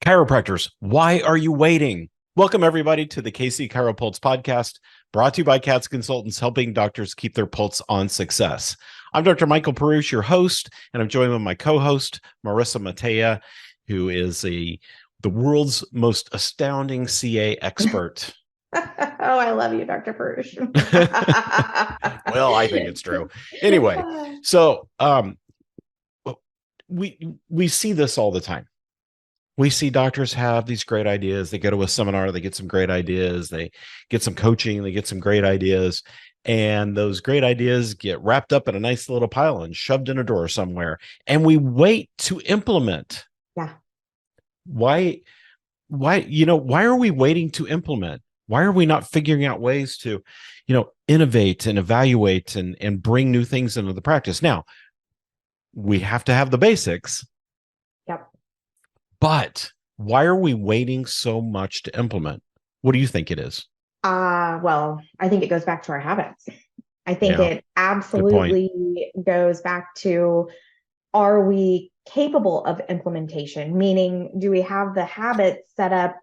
Chiropractors, why are you waiting? Welcome, everybody, to the KC ChiroPulse podcast, brought to you by CATS Consultants, helping doctors keep their pulse on success. I'm Dr. Michael Perusich, your host, and I'm joined with my co-host, Marisa Mateja, who is the world's most astounding CA expert. Oh, I love you, Dr. Perush. Well, I think it's true. Anyway, so we see this all the time. We see doctors have these great ideas. They go to a seminar, they get some great ideas, they get some coaching, they get some great ideas, and those great ideas get wrapped up in a nice little pile and shoved in a drawer somewhere. And we wait to implement. Yeah. Why are we waiting to implement? Why are we not figuring out ways to, innovate and evaluate and bring new things into the practice? Now, we have to have the basics. Yep. But why are we waiting so much to implement? What do you think it is? Well, I think it goes back to our habits. I think it absolutely goes back to, are we capable of implementation? Meaning, do we have the habits set up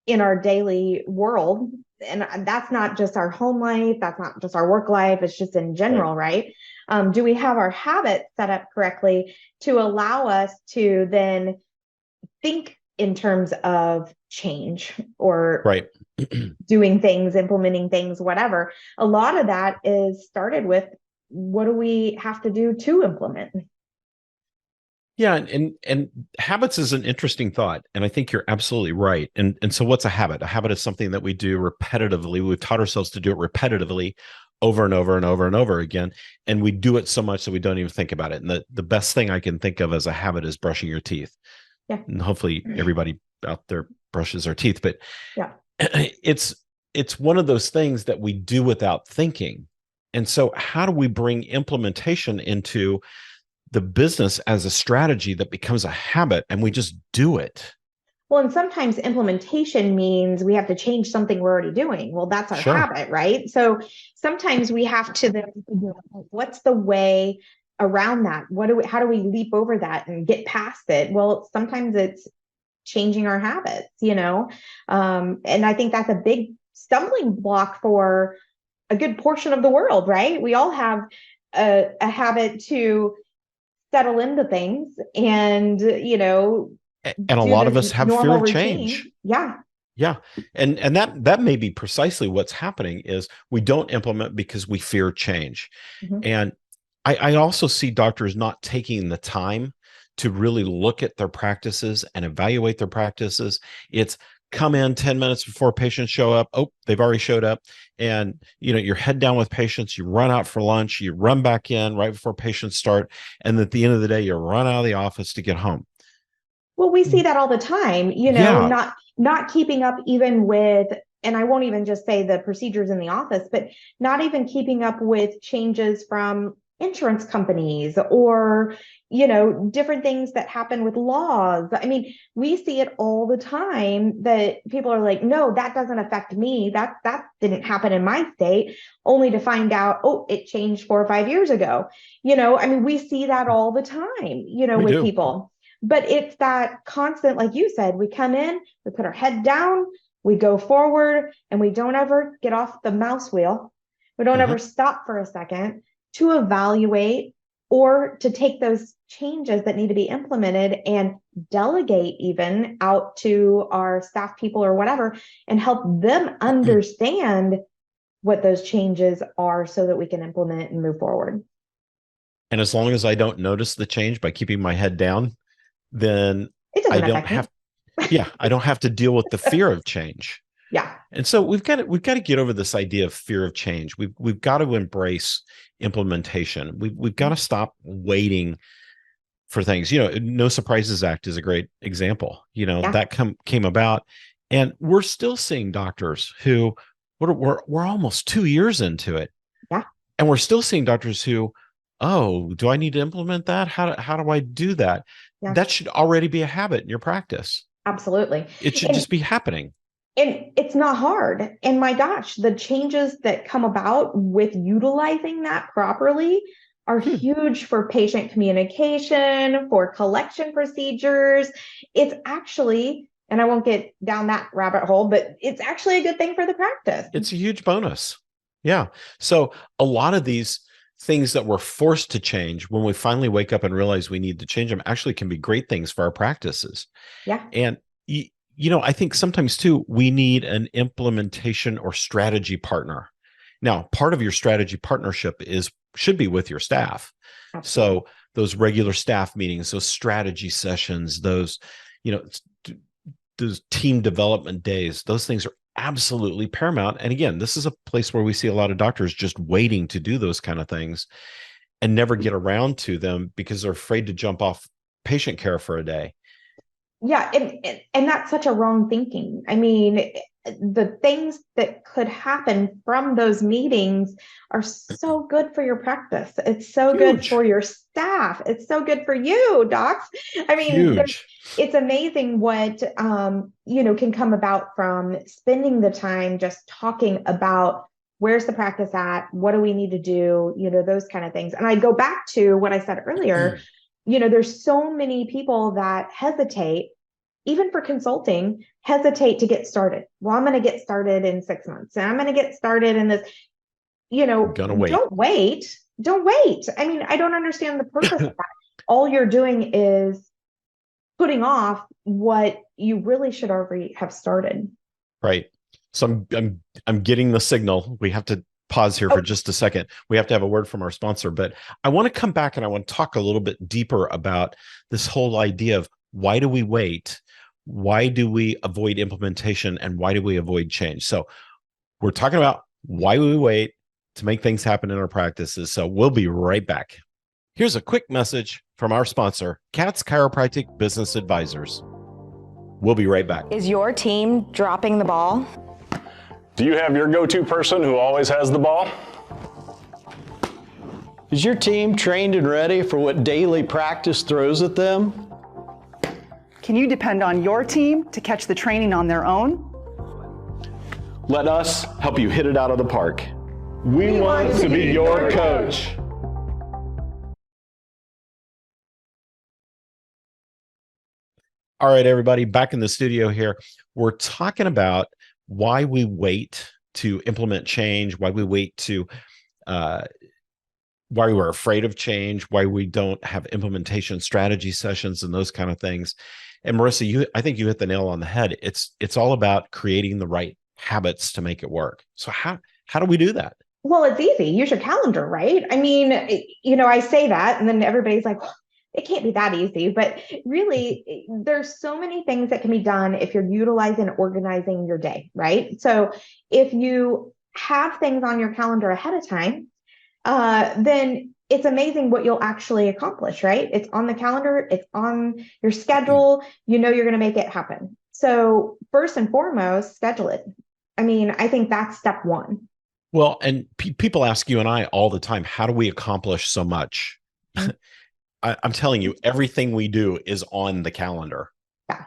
in our daily world? And that's not just our home life, that's not just our work life, it's just in general, right? Do we have our habits set up correctly to allow us to then think in terms of change or doing things, implementing things, whatever? A lot of that is started with, what do we have to do to implement? Yeah, and habits is an interesting thought, and I think you're absolutely right. And so what's a habit? A habit is something that we do repetitively. We've taught ourselves to do it repetitively over and over and over and over again, and we do it so much that we don't even think about it. And the best thing I can think of as a habit is brushing your teeth. Yeah. And hopefully everybody out there brushes their teeth, but yeah, it's one of those things that we do without thinking. And so how do we bring implementation into the business as a strategy that becomes a habit and we just do it? Well, and sometimes implementation means we have to change something we're already doing. Well, that's our habit, right? So sometimes we have to then figure out, what's the way around that? How do we leap over that and get past it? Well, sometimes it's changing our habits, and I think that's a big stumbling block for a good portion of the world, right? We all have a habit to settle into things and a lot of us have fear of change. Yeah. And that may be precisely what's happening, is we don't implement because we fear change. Mm-hmm. And I also see doctors not taking the time to really look at their practices and evaluate their practices. It's come in 10 minutes before patients show up. Oh, they've already showed up. And, you're head down with patients, you run out for lunch, you run back in right before patients start. And at the end of the day, you run out of the office to get home. Well, we see that all the time, not keeping up even with, and I won't even just say the procedures in the office, but not even keeping up with changes from insurance companies or, different things that happen with laws. I mean, we see it all the time that people are like, no, that doesn't affect me. That didn't happen in my state, only to find out, oh, it changed 4 or 5 years ago. I mean, we see that all the time, with people. But it's that constant, like you said, we come in, we put our head down, we go forward, and we don't ever get off the mouse wheel. We don't ever stop for a second to evaluate or to take those changes that need to be implemented and delegate even out to our staff people or whatever, and help them understand what those changes are so that we can implement and move forward. And as long as I don't notice the change by keeping my head down, then I don't have to deal with the fear of change. Yeah. And so we've got to get over this idea of fear of change. We've got to embrace implementation. We've got to stop waiting for things. No Surprises Act is a great example. That came about, and we're still seeing doctors who we're almost 2 years into it. Yeah. And we're still seeing doctors who, oh, do I need to implement that? How do I do that? Yeah. That should already be a habit in your practice. Absolutely. It should just be happening. And it's not hard. And my gosh, the changes that come about with utilizing that properly are huge for patient communication, for collection procedures. It's actually, and I won't get down that rabbit hole, but it's actually a good thing for the practice. It's a huge bonus. Yeah. So a lot of these things that we're forced to change, when we finally wake up and realize we need to change them, actually can be great things for our practices. Yeah. And I think sometimes too, we need an implementation or strategy partner. Now, part of your strategy partnership should be with your staff. Absolutely. So those regular staff meetings, those strategy sessions, those team development days, those things are absolutely paramount. And again, this is a place where we see a lot of doctors just waiting to do those kind of things and never get around to them because they're afraid to jump off patient care for a day. Yeah. And that's such a wrong thinking. I mean, the things that could happen from those meetings are so good for your practice. It's so Huge. Good for your staff. It's so good for you, docs. I mean, it's amazing what, can come about from spending the time just talking about where's the practice at? What do we need to do? Those kind of things. And I go back to what I said earlier, there's so many people that hesitate, even for consulting, hesitate to get started. Well, I'm going to get started in 6 months, and I'm going to get started in this, Don't wait. I mean, I don't understand the purpose of that. All you're doing is putting off what you really should already have started. Right. So I'm getting the signal. We have to pause here for just a second. We have to have a word from our sponsor, but I want to come back and I want to talk a little bit deeper about this whole idea of why do we wait? Why do we avoid implementation, and why do we avoid change? So we're talking about why we wait to make things happen in our practices. So we'll be right back. Here's a quick message from our sponsor, Katz Chiropractic Business Advisors. We'll be right back. Is your team dropping the ball? Do you have your go-to person who always has the ball? Is your team trained and ready for what daily practice throws at them? Can you depend on your team to catch the training on their own? Let us help you hit it out of the park. We want to be your coach. All right, everybody, back in the studio here. We're talking about why we wait to implement change, why we wait to, why we're afraid of change, why we don't have implementation strategy sessions and those kind of things. And Marisa, I think you hit the nail on the head. It's all about creating the right habits to make it work. So how do we do that? Well, it's easy. Use your calendar, right? I mean, I say that and then everybody's like, it can't be that easy, but really there's so many things that can be done if you're utilizing and organizing your day, right? So if you have things on your calendar ahead of time, then it's amazing what you'll actually accomplish, right? It's on the calendar, it's on your schedule, you're going to make it happen. So first and foremost, schedule it. I mean, I think that's step one. Well, and people ask you and I all the time, how do we accomplish so much? I'm telling you, everything we do is on the calendar. Yeah.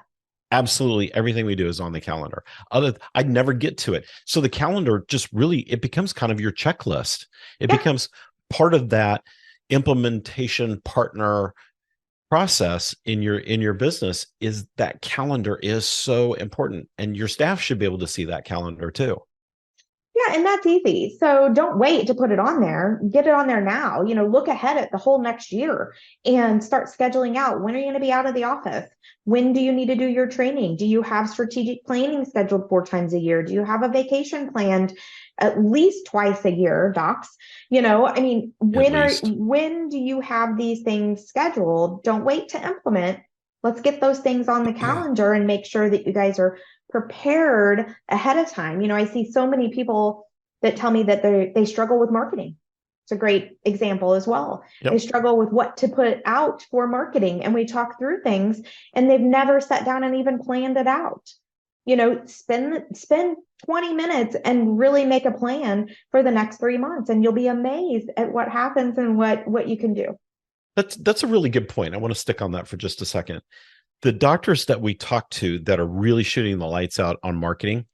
Absolutely everything we do is on the calendar. I'd never get to it. So the calendar just really, it becomes kind of your checklist. It becomes part of that implementation partner process in your business. Is that calendar is so important, and your staff should be able to see that calendar too. Yeah, and that's easy. So don't wait to put it on there. Get it on there now. Look ahead at the whole next year and start scheduling out. When are you going to be out of the office? When do you need to do your training? Do you have strategic planning scheduled 4 times a year? Do you have a vacation planned at least twice a year, docs? I mean, when do you have these things scheduled? Don't wait to implement. Let's get those things on the calendar and make sure that you guys are prepared ahead of time. I see so many people that tell me that they struggle with marketing. It's a great example as well. Yep. They struggle with what to put out for marketing, and we talk through things and they've never sat down and even planned it out. Spend 20 minutes and really make a plan for the next 3 months, and you'll be amazed at what happens and what you can do. That's a really good point. I want to stick on that for just a second. The doctors that we talk to that are really shooting the lights out on marketing,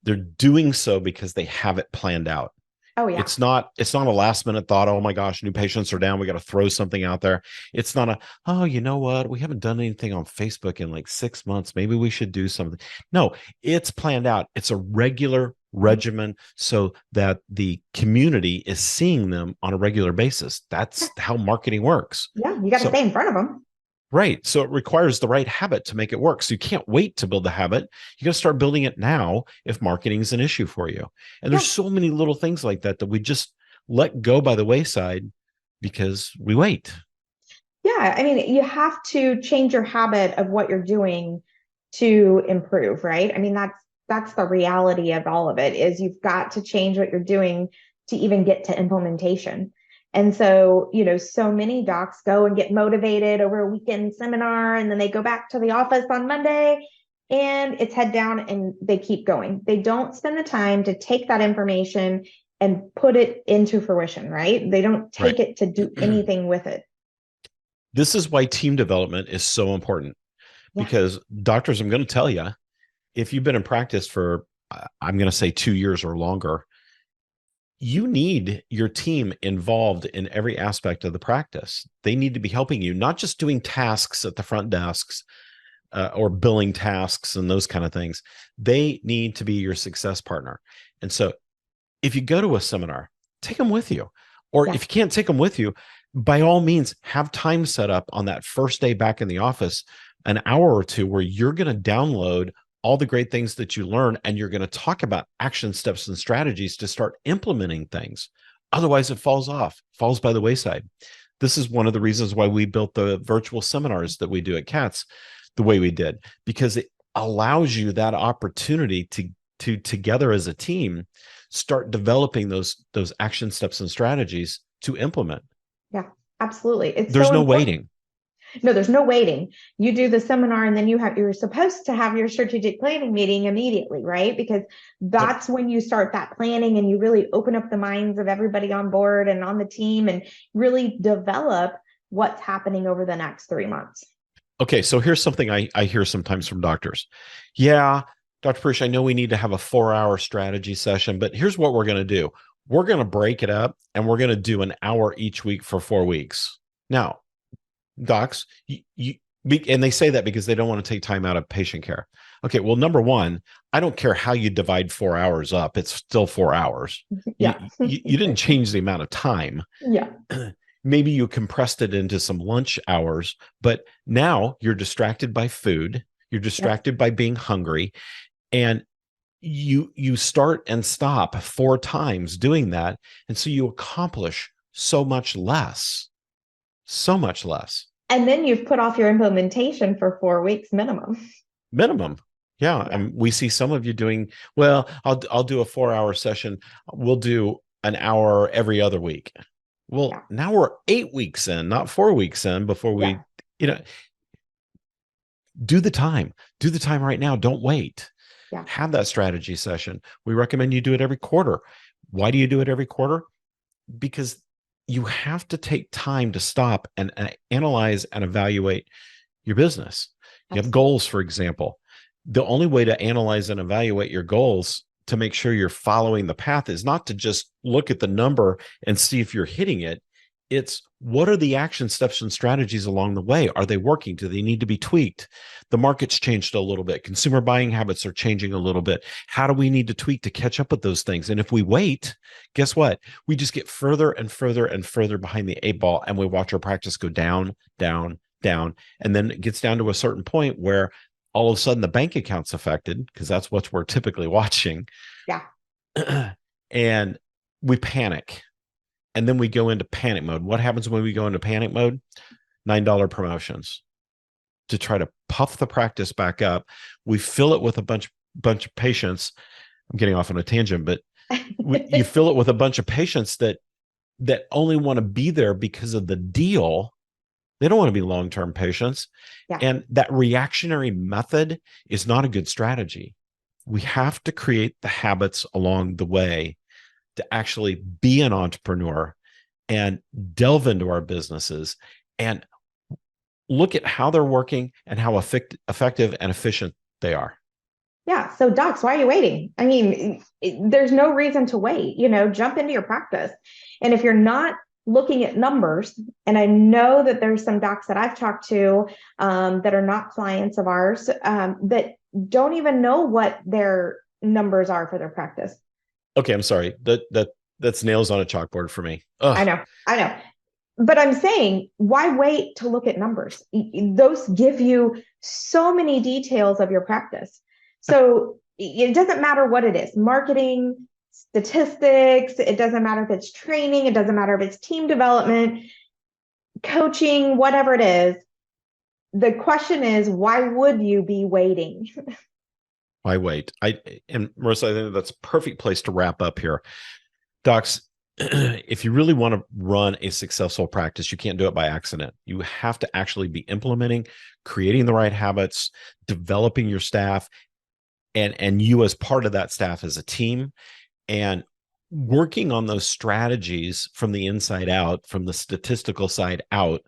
they're doing so because they have it planned out. Oh yeah. It's not a last minute thought, oh my gosh, new patients are down, we got to throw something out there. It's not oh, you know what? We haven't done anything on Facebook in like 6 months. Maybe we should do something. No, it's planned out. It's a regular regimen so that the community is seeing them on a regular basis. That's how marketing works. Yeah, you got to stay in front of them. Right. So it requires the right habit to make it work. So you can't wait to build the habit. You got to start building it now if marketing is an issue for you. And there's so many little things like that we just let go by the wayside because we wait. Yeah. I mean, you have to change your habit of what you're doing to improve, right? I mean, that's the reality of all of it is you've got to change what you're doing to even get to implementation. And so, so many docs go and get motivated over a weekend seminar, and then they go back to the office on Monday and it's head down and they keep going. They don't spend the time to take that information and put it into fruition, right? They don't take it to do anything with it. This is why team development is so important because doctors, I'm going to tell you, if you've been in practice for, I'm going to say 2 years or longer, you need your team involved in every aspect of the practice. They need to be helping you, not just doing tasks at the front desks or billing tasks and those kind of things. They need to be your success partner. And so if you go to a seminar, take them with you. Or if you can't take them with you, by all means, have time set up on that first day back in the office, an hour or two where you're going to download all the great things that you learn, and you're going to talk about action steps and strategies to start implementing things. Otherwise, it falls by the wayside. This is one of the reasons why we built the virtual seminars that we do at CATS the way we did, because it allows you that opportunity to together as a team, start developing those action steps and strategies to implement. Yeah, absolutely. There's no waiting. No, there's no waiting. You do the seminar and then you're supposed to have your strategic planning meeting immediately, right? Because that's when you start that planning and you really open up the minds of everybody on board and on the team and really develop what's happening over the next 3 months. Okay, so here's something I hear sometimes from doctors. Yeah, Dr. Perusich, I know we need to have a 4-hour strategy session, but here's what we're going to do. We're going to break it up and we're going to do an hour each week for 4 weeks. Now, docs, and they say that because they don't want to take time out of patient care. Okay, well, number one, I don't care how you divide 4 hours up. It's still 4 hours. Yeah. You didn't change the amount of time. Yeah. Maybe you compressed it into some lunch hours, but now you're distracted by food. You're distracted by being hungry. And you start and stop 4 times doing that. And so you accomplish so much less. And then you've put off your implementation for 4 weeks minimum. Yeah. And we see some of you doing, well, I'll do a 4-hour session. We'll do an hour every other week. Well, now we're 8 weeks in, not 4 weeks in before we, do the time right now. Don't wait. Have that strategy session. We recommend you do it every quarter. Why do you do it every quarter? Because you have to take time to stop and analyze and evaluate your business. You have goals, for example. The only way to analyze and evaluate your goals to make sure you're following the path is not to just look at the number and see if you're hitting it. It's what are the action steps and strategies along the way? Are they working? Do they need to be tweaked? The market's changed a little bit. Consumer buying habits are changing a little bit. How do we need to tweak to catch up with those things? And if we wait, guess what? We just get further and further and further behind the 8 ball, and we watch our practice go down, down, down. And then it gets down to a certain point where all of a sudden the bank account's affected, because that's what we're typically watching. Yeah. And we panic. And then we go into panic mode. What happens when we go into panic mode? $9 promotions to try to puff the practice back up. We fill it with a bunch of patients. I'm getting off on a tangent, but you fill it with a bunch of patients that only want to be there because of the deal. They don't want to be long-term patients. And that reactionary method is not a good strategy. We have to create the habits along the way to actually be an entrepreneur and delve into our businesses and look at how they're working and how effective and efficient they are. Yeah. So docs, why are you waiting? I mean, there's no reason to wait, jump into your practice. And if you're not looking at numbers, and I know that there's some docs that I've talked to that are not clients of ours that don't even know what their numbers are for their practice. Okay. I'm sorry. That's nails on a chalkboard for me. Ugh. I know. But I'm saying, why wait to look at numbers? Those give you so many details of your practice. So it doesn't matter what it is, marketing, statistics, it doesn't matter if it's training, it doesn't matter if it's team development, coaching, whatever it is. The question is, why would you be waiting? Why wait? And Marisa, I think that's a perfect place to wrap up here. Docs, if you really want to run a successful practice, you can't do it by accident. You have to actually be implementing, creating the right habits, developing your staff, and you as part of that staff as a team, and working on those strategies from the inside out, from the statistical side out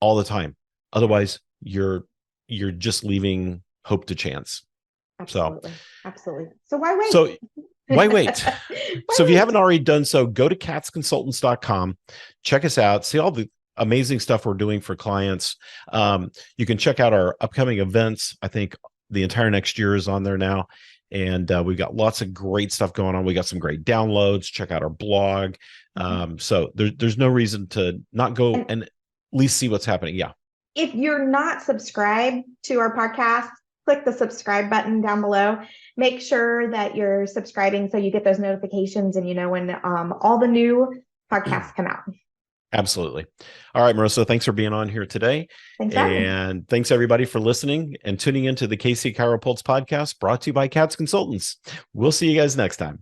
all the time. Otherwise, you're just leaving hope to chance. Absolutely. So why wait? Why wait? So if you haven't already done so, go to catsconsultants.com, check us out, see all the amazing stuff we're doing for clients. You can check out our upcoming events. I think the entire next year is on there now. And we've got lots of great stuff going on. We got some great downloads. Check out our blog. So there's no reason to not go and at least see what's happening. Yeah. If you're not subscribed to our podcast, click the subscribe button down below. Make sure that you're subscribing so you get those notifications and when all the new podcasts come out. Absolutely. All right, Marisa, thanks for being on here today. Thanks, and thanks everybody for listening and tuning into the KC ChiroPulse podcast brought to you by Cats Consultants. We'll see you guys next time.